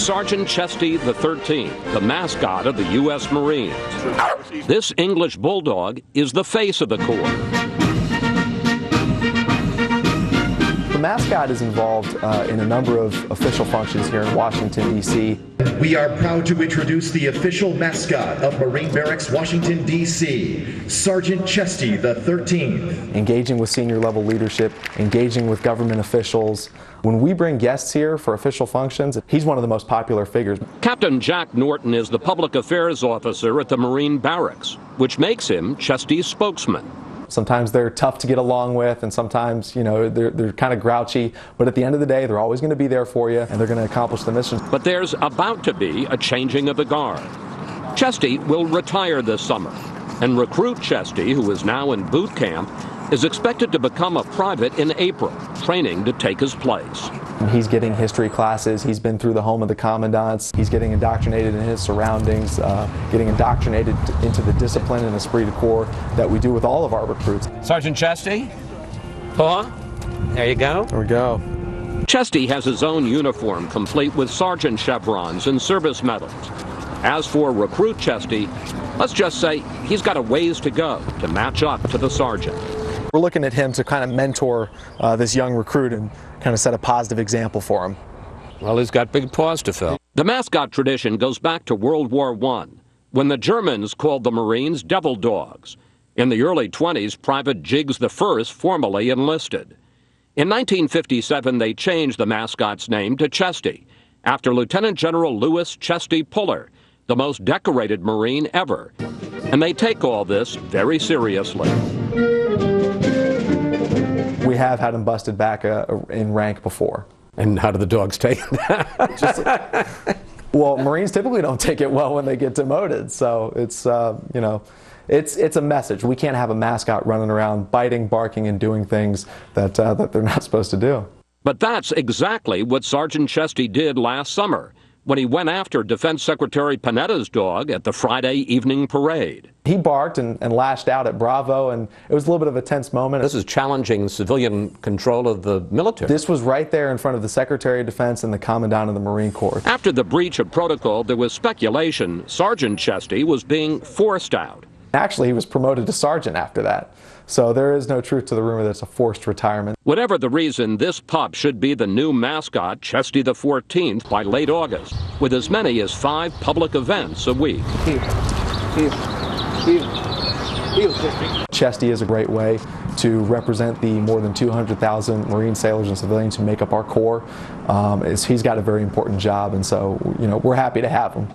Sergeant Chestie the 13th, the mascot of the U.S. Marines. This English bulldog is the face of the Corps. The mascot is involved in a number of official functions here in Washington, D.C. We are proud to introduce the official mascot of Marine Barracks, Washington, D.C., Sergeant Chestie the 13th. Engaging with senior level leadership, engaging with government officials. When we bring guests here for official functions, he's one of the most popular figures. Captain Jack Norton is the public affairs officer at the Marine Barracks, which makes him Chestie's spokesman. Sometimes they're tough to get along with, and sometimes, they're kind of grouchy, but at the end of the day, they're always going to be there for you, and they're going to accomplish the mission. But there's about to be a changing of the guard. Chestie will retire this summer, and recruit Chestie, who is now in boot camp, is expected to become a private in April, training to take his place. He's getting history classes, he's been through the home of the commandants, he's getting indoctrinated in his surroundings, getting indoctrinated into the discipline and esprit de corps that we do with all of our recruits. Sergeant Chestie? Paw? There you go. There we go. Chestie has his own uniform complete with sergeant chevrons and service medals. As for recruit Chestie, let's just say he's got a ways to go to match up to the sergeant. We're looking at him to kind of mentor this young recruit and kind of set a positive example for him. Well, he's got big paws to fill. The mascot tradition goes back to World War I, when the Germans called the Marines devil dogs. In the early 20s, Private Jiggs I formally enlisted. In 1957, they changed the mascot's name to Chestie, after Lieutenant General Louis Chestie Puller, the most decorated Marine ever. And they take all this very seriously. We have had him busted back in rank before. And how do the dogs take it? Well, Marines typically don't take it well when they get demoted. So it's, it's a message. We can't have a mascot running around biting, barking, and doing things that they're not supposed to do. But that's exactly what Sergeant Chestie did last summer, when he went after Defense Secretary Panetta's dog at the Friday evening parade. He barked and lashed out at Bravo, and it was a little bit of a tense moment. This is challenging civilian control of the military. This was right there in front of the Secretary of Defense and the Commandant of the Marine Corps. After the breach of protocol, there was speculation Sergeant Chestie was being forced out. Actually, he was promoted to sergeant after that. So there is no truth to the rumor that it's a forced retirement. Whatever the reason, this pup should be the new mascot, Chestie the 14th, by late August, with as many as 5 public events a week. Chestie is a great way to represent the more than 200,000 Marine sailors and civilians who make up our Corps. He's got a very important job, and so we're happy to have him.